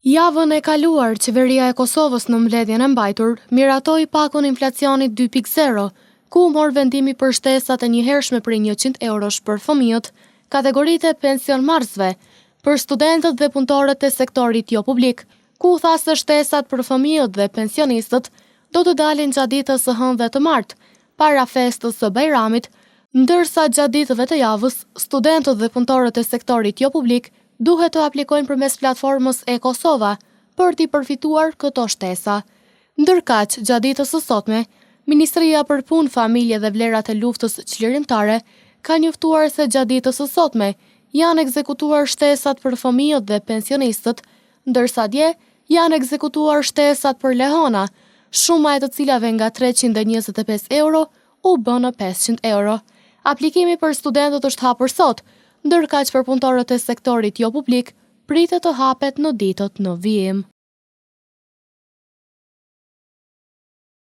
Javën e kaluar, qeveria e Kosovës në mbledhjen e mbajtur miratoi pakun inflacionit 2.0, ku mor vendimi për shtesat e njëhershme prej 100 eurosh për fëmijët, kategoritë e pensionmarrësve, për studentët dhe punëtorët e sektorit jo publik, ku tha se shtesat për fëmijët dhe pensionistët do të dalin gjatë ditës së hënë të martë, para festës së Bajramit, ndërsa gjatë ditëve të javës, studentët dhe punëtorët e sektorit jo publik duhet të aplikojnë përmes platformës e-Kosova për t'i përfituar këto shtesa. Ndërkaq, gjatë ditës së sotme, Ministria për Punë, Familje dhe Vlerat e Luftës Çlirimtare ka njoftuar se gjatë ditës së sotme janë ekzekutuar shtesat për fëmijët dhe pensionistët, ndërsa dje janë ekzekutuar shtesat për lehona, shuma e të cilave nga 325 euro u bën në 500 euro. Aplikimi për studentët është hapur sot, ndërkaq për punëtorët e sektorit jo publik pritet të hapet në ditët në vijim.